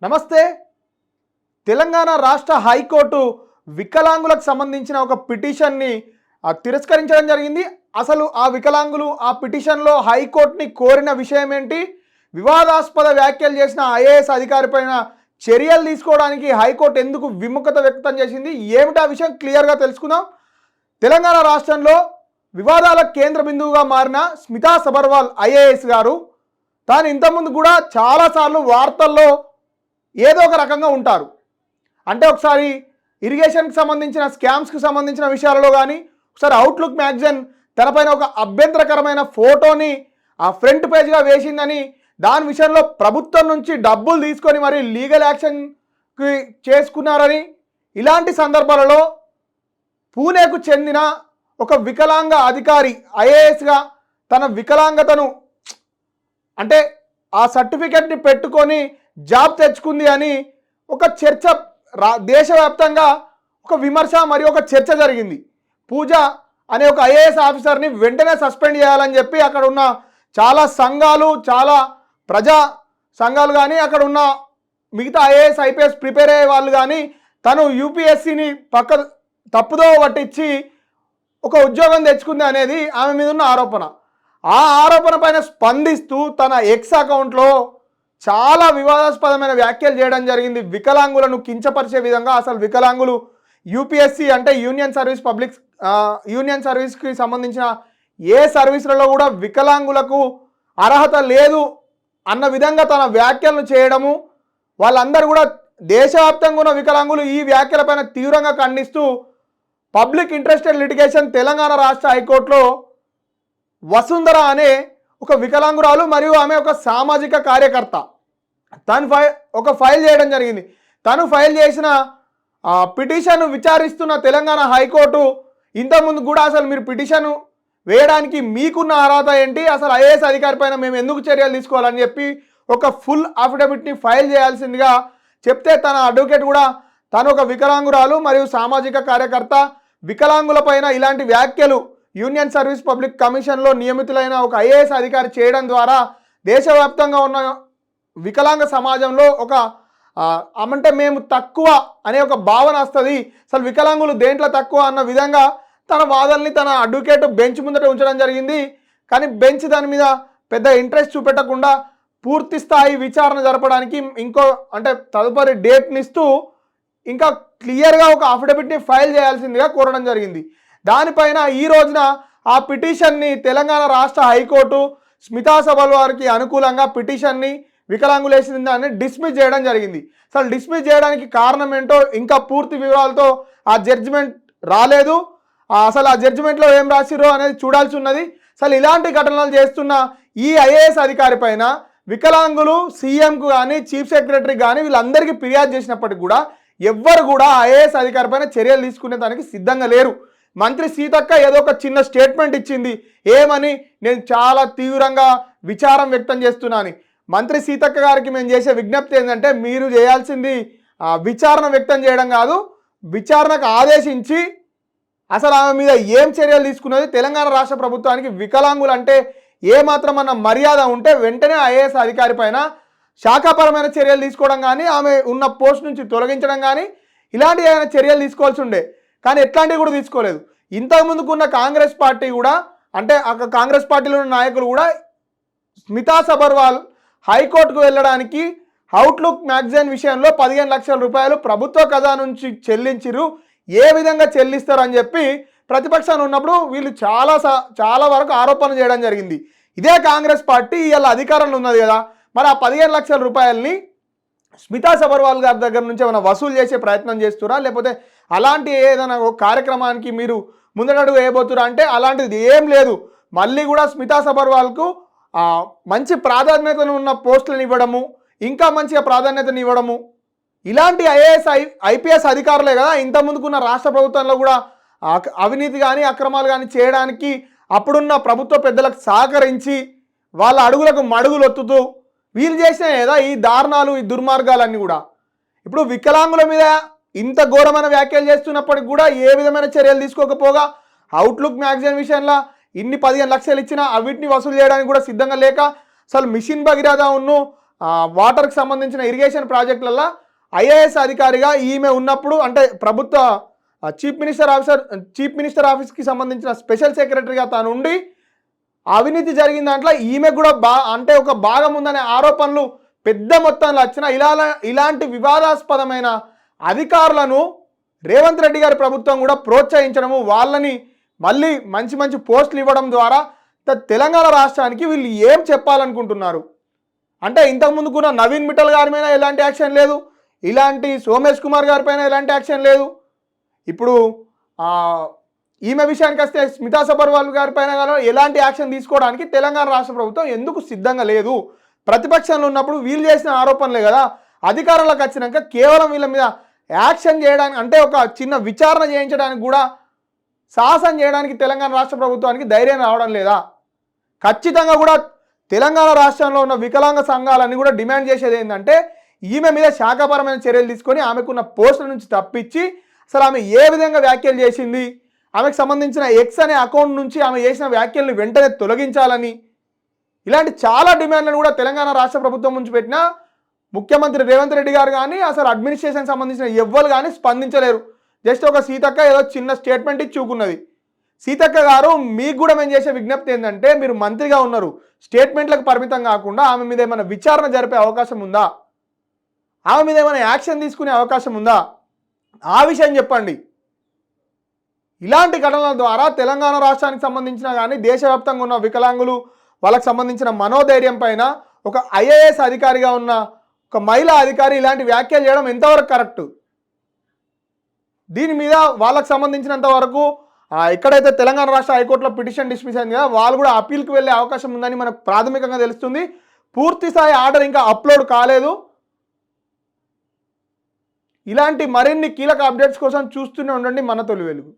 నమస్తే. తెలంగాణ రాష్ట్ర హైకోర్టు వికలాంగులకు సంబంధించిన ఒక పిటిషన్ని తిరస్కరించడం జరిగింది. అసలు ఆ వికలాంగులు ఆ పిటిషన్లో హైకోర్టుని కోరిన విషయం ఏంటి? వివాదాస్పద వ్యాఖ్యలు చేసిన ఐఏఎస్ అధికారిపైన చర్యలు తీసుకోవడానికి హైకోర్టు ఎందుకు విముఖత వ్యక్తం చేసింది? ఏమిటా విషయం క్లియర్గా తెలుసుకుందాం. తెలంగాణ రాష్ట్రంలో వివాదాల కేంద్ర బిందువుగా మారిన స్మితా సబర్వాల్ ఐఏఎస్ గారు తాను ఇంతకుముందు కూడా చాలాసార్లు వార్తల్లో ఏదో ఒక రకంగా ఉంటారు. అంటే ఒకసారి ఇరిగేషన్కి సంబంధించిన స్కామ్స్కి సంబంధించిన విషయాలలో కానీ, ఒకసారి అవుట్లుక్ మ్యాగజైన్ తనపైన ఒక అభ్యంతరకరమైన ఫోటోని ఆ ఫ్రంట్ పేజ్గా వేసిందని, దాని విషయంలో ప్రభుత్వం నుంచి డబ్బులు తీసుకొని మరి లీగల్ యాక్షన్కి చేసుకున్నారని, ఇలాంటి సందర్భాలలో పూణేకు చెందిన ఒక వికలాంగ అధికారి ఐఏఎస్గా తన వికలాంగతను అంటే ఆ సర్టిఫికెట్ని పెట్టుకొని జాబ్ తెచ్చుకుంది అని ఒక చర్చ దేశవ్యాప్తంగా ఒక విమర్శ మరియు ఒక చర్చ జరిగింది. పూజ అనే ఒక ఐఏఎస్ ఆఫీసర్ని వెంటనే సస్పెండ్ చేయాలని చెప్పి అక్కడ ఉన్న చాలా సంఘాలు, చాలా ప్రజా సంఘాలు కానీ, అక్కడ ఉన్న మిగతా ఐఏఎస్ ఐపీఎస్ ప్రిపేర్ అయ్యే వాళ్ళు కానీ తను యూపీఎస్సీని తప్పుదో పట్టించి ఒక ఉద్యోగం తెచ్చుకుంది అనేది ఆమె మీద ఉన్న ఆరోపణ. ఆ ఆరోపణ పైన స్పందిస్తూ తన ఎక్స్ అకౌంట్లో చాలా వివాదాస్పదమైన వ్యాఖ్యలు చేయడం జరిగింది. వికలాంగులను కించపరిచే విధంగా, అసలు వికలాంగులు యూపీఎస్సీ అంటే యూనియన్ సర్వీస్కి సంబంధించిన ఏ సర్వీసులలో కూడా వికలాంగులకు అర్హత లేదు అన్న విధంగా తన వ్యాఖ్యలను చేయడము, వాళ్ళందరూ కూడా దేశవ్యాప్తంగా ఉన్న వికలాంగులు ఈ వ్యాఖ్యలపైన తీవ్రంగా ఖండిస్తూ పబ్లిక్ ఇంట్రెస్టెడ్ లిటిగేషన్ తెలంగాణ రాష్ట్ర హైకోర్టులో వసుంధర అనే ఒక వికలాంగురాలు మరియు ఆమె ఒక సామాజిక కార్యకర్త తను ఒక ఫైల్ చేయడం జరిగింది. తను ఫైల్ చేసిన పిటిషన్ విచారిస్తున్న తెలంగాణ హైకోర్టు ఇంతకుముందు కూడా అసలు మీరు పిటిషన్ వేయడానికి మీకున్న అర్హత ఏంటి, అసలు ఐఏఎస్ అధికారి పైన మేము ఎందుకు చర్యలు తీసుకోవాలని చెప్పి ఒక ఫుల్ అఫిడవిట్ని ఫైల్ చేయాల్సిందిగా చెప్తే, తన అడ్వకేట్ కూడా తను ఒక వికలాంగురాలు మరియు సామాజిక కార్యకర్త, వికలాంగుల పైన ఇలాంటి వ్యాఖ్యలు యూనియన్ సర్వీస్ పబ్లిక్ కమిషన్లో నియమితులైన ఒక ఐఏఎస్ అధికారి చేయడం ద్వారా దేశవ్యాప్తంగా ఉన్న వికలాంగ సమాజంలో ఒక అంటే మేము తక్కువ అనే ఒక భావన వస్తుంది, అసలు వికలాంగులు దేంట్లో తక్కువ అన్న విధంగా తన వాదనని తన అడ్వకేట్ బెంచ్ ముందట ఉంచడం జరిగింది. కానీ బెంచ్ దాని మీద పెద్ద ఇంట్రెస్ట్ చూపెట్టకుండా పూర్తి స్థాయి విచారణ జరపడానికి ఇంకో అంటే తదుపరి డేట్ని ఇస్తూ ఇంకా క్లియర్గా ఒక అఫిడవిట్ని ఫైల్ చేయాల్సిందిగా కోరడం జరిగింది. దానిపైన ఈ రోజున ఆ పిటిషన్ని తెలంగాణ రాష్ట్ర హైకోర్టు స్మితా సబర్వాల్కి అనుకూలంగా పిటిషన్ని వికలాంగులు వేసిన దాన్ని డిస్మిస్ చేయడం జరిగింది. అసలు డిస్మిస్ చేయడానికి కారణం ఏంటో ఇంకా పూర్తి వివరాలతో ఆ జడ్జిమెంట్ రాలేదు. అసలు ఆ జడ్జిమెంట్లో ఏం రాసిరో అనేది చూడాల్సి ఉన్నది. అసలు ఇలాంటి ఘటనలు చేస్తున్న ఈ ఐఏఎస్ అధికారి పైన వికలాంగులు సీఎంకు కానీ చీఫ్ సెక్రటరీ కానీ వీళ్ళందరికీ ఫిర్యాదు చేసినప్పటికీ కూడా ఎవ్వరు కూడా ఐఏఎస్ అధికారి పైన చర్యలు తీసుకునే దానికి సిద్ధంగా లేరు. మంత్రి సీతక్క ఏదో ఒక చిన్న స్టేట్మెంట్ ఇచ్చింది, ఏమని, నేను చాలా తీవ్రంగా విచారం వ్యక్తం చేస్తున్నాను. మంత్రి సీతక్క గారికి మేము చేసే విజ్ఞప్తి ఏంటంటే, మీరు చేయాల్సింది విచారణ వ్యక్తం చేయడం కాదు, విచారణకు ఆదేశించి అసలు ఆమె మీద ఏం చర్యలు తీసుకున్నది, తెలంగాణ రాష్ట్ర ప్రభుత్వానికి వికలాంగులు అంటే ఏమాత్రం అన్న మర్యాద ఉంటే వెంటనే ఐఏఎస్ అధికారి పైన శాఖాపరమైన చర్యలు తీసుకోవడం కానీ, ఆమె ఉన్న పోస్ట్ నుంచి తొలగించడం కానీ ఇలాంటి ఏమైనా చర్యలు తీసుకోవాల్సి ఉండే. కానీ ఎట్లాంటివి కూడా తీసుకోలేదు. ఇంతకుముందుకున్న కాంగ్రెస్ పార్టీ కూడా అంటే కాంగ్రెస్ పార్టీలో ఉన్న నాయకులు కూడా స్మితా సబర్వాల్ హైకోర్టుకు వెళ్ళడానికి అవుట్లుక్ మ్యాగజైన్ విషయంలో 15 లక్షల రూపాయలు ప్రభుత్వ ఖజానా నుంచి చెల్లించిరు, ఏ విధంగా చెల్లిస్తారు అని చెప్పి ప్రతిపక్షాన్ని ఉన్నప్పుడు వీళ్ళు చాలా వరకు ఆరోపణలు చేయడం జరిగింది. ఇదే కాంగ్రెస్ పార్టీ ఇలా అధికారంలో ఉన్నది కదా, మరి ఆ 15 లక్షల రూపాయలని స్మితా సబర్వాల్ గారి దగ్గర నుంచి ఏమైనా వసూలు చేసే ప్రయత్నం చేస్తురా, లేకపోతే అలాంటి ఏదైనా కార్యక్రమానికి మీరు ముందడుగు వేయబోతురా అంటే అలాంటిది ఏం లేదు. మళ్ళీ కూడా స్మితా సబర్వాల్కు మంచి ప్రాధాన్యతను ఉన్న పోస్టులను ఇవ్వడము, ఇంకా మంచిగా ప్రాధాన్యతను ఇవ్వడము, ఇలాంటి ఐఏఎస్ ఐపీఎస్ అధికారులే కదా ఇంతకుముందుకున్న రాష్ట్ర ప్రభుత్వంలో కూడా అవినీతి కానీ అక్రమాలు కానీ చేయడానికి అప్పుడున్న ప్రభుత్వ పెద్దలకు సహకరించి వాళ్ళ అడుగులకు మడుగులు ఒత్తుతూ వీళ్ళు చేసిన కదా ఈ దారుణాలు, ఈ దుర్మార్గాలన్నీ కూడా. ఇప్పుడు వికలాంగుల మీద ఇంత ఘోరమైన వ్యాఖ్యలు చేస్తున్నప్పటికి కూడా ఏ విధమైన చర్యలు తీసుకోకపోగా అవుట్లుక్ మ్యాగజైన్ విషయంలో ఇన్ని 15 లక్షలు ఇచ్చినా అవిటిని వసూలు చేయడానికి కూడా సిద్ధంగా లేక అసలు మిషన్ భగీరథ ఉన్ను వాటర్కి సంబంధించిన ఇరిగేషన్ ప్రాజెక్టులలో ఐఏఎస్ అధికారిగా ఈమె ఉన్నప్పుడు అంటే ప్రభుత్వ చీఫ్ మినిస్టర్ ఆఫీస్కి సంబంధించిన స్పెషల్ సెక్రటరీగా తాను ఉండి అవినీతి జరిగిన దాంట్లో ఈమె కూడా అంటే ఒక భాగం ఉందనే ఆరోపణలు పెద్ద మొత్తంలో వచ్చిన ఇలాంటి వివాదాస్పదమైన అధికారులను రేవంత్ రెడ్డి గారి ప్రభుత్వం కూడా ప్రోత్సహించడము, వాళ్ళని మళ్ళీ మంచి మంచి పోస్టులు ఇవ్వడం ద్వారా తెలంగాణ రాష్ట్రానికి వీళ్ళు ఏం చెప్పాలనుకుంటున్నారు అంటే ఇంతకుముందుకున్న నవీన్ మిట్టల్ గారి మీద ఎలాంటి యాక్షన్ లేదు, ఇలాంటి సోమేష్ కుమార్ గారి పైన ఎలాంటి యాక్షన్ లేదు, ఇప్పుడు ఈమె విషయానికి వస్తే స్మితా సబర్వాల్ గారి పైన ఎలాంటి యాక్షన్ తీసుకోవడానికి తెలంగాణ రాష్ట్ర ప్రభుత్వం ఎందుకు సిద్ధంగా లేదు? ప్రతిపక్షంలో ఉన్నప్పుడు వీళ్ళు చేసిన ఆరోపణలే కదా, అధికారంలోకి వచ్చినాక కేవలం వీళ్ళ మీద యాక్షన్ చేయడానికి అంటే ఒక చిన్న విచారణ చేయించడానికి కూడా సాహసం చేయడానికి తెలంగాణ రాష్ట్ర ప్రభుత్వానికి ధైర్యం రావడం లేదా? ఖచ్చితంగా కూడా తెలంగాణ రాష్ట్రంలో ఉన్న వికలాంగ సంఘాలన్నీ కూడా డిమాండ్ చేసేది ఏంటంటే ఈమె మీద శాఖాపరమైన చర్యలు తీసుకొని ఆమెకున్న పోస్టుల నుంచి తప్పించి అసలు ఆమె ఏ విధంగా వ్యాఖ్యలు చేసింది, ఆమెకు సంబంధించిన ఎక్స్ అనే అకౌంట్ నుంచి ఆమె చేసిన వ్యాఖ్యలను వెంటనే తొలగించాలని ఇలాంటి చాలా డిమాండ్లను కూడా తెలంగాణ రాష్ట్ర ప్రభుత్వం నుంచి పెట్టినా ముఖ్యమంత్రి రేవంత్ రెడ్డి గారు కానీ అసలు అడ్మినిస్ట్రేషన్ సంబంధించిన ఎవ్వరు కానీ స్పందించలేరు. జస్ట్ ఒక సీతక్క ఏదో చిన్న స్టేట్మెంట్ ఇచ్చి చూకున్నది. సీతక్క గారు మీకు కూడా మేము చేసే విజ్ఞప్తి ఏంటంటే మీరు మంత్రిగా ఉన్నారు, స్టేట్మెంట్లకు పరిమితం కాకుండా ఆమె మీద ఏమైనా విచారణ జరిపే అవకాశం ఉందా, ఆమె మీద ఏమైనా యాక్షన్ తీసుకునే అవకాశం ఉందా, ఆ విషయం చెప్పండి. ఇలాంటి ఘటనల ద్వారా తెలంగాణ రాష్ట్రానికి సంబంధించిన కానీ దేశవ్యాప్తంగా ఉన్న వికలాంగులు వాళ్ళకి సంబంధించిన మనోధైర్యం పైన ఒక ఐఏఎస్ అధికారిగా ఉన్న ఒక మహిళా అధికారి ఇలాంటి వ్యాఖ్యలు చేయడం ఎంతవరకు కరెక్ట్? దీని మీద వాళ్ళకి సంబంధించినంత వరకు ఎక్కడైతే తెలంగాణ రాష్ట్ర హైకోర్టులో పిటిషన్ డిస్మిస్ అయింది కదా, వాళ్ళు కూడా అప్పీల్కి వెళ్ళే అవకాశం ఉందని మనకు ప్రాథమికంగా తెలుస్తుంది. పూర్తి స్థాయి ఆర్డర్ ఇంకా అప్లోడ్ కాలేదు. ఇలాంటి మరిన్ని కీలక అప్డేట్స్ కోసం చూస్తూనే ఉండండి మన తొలి వెలుగు.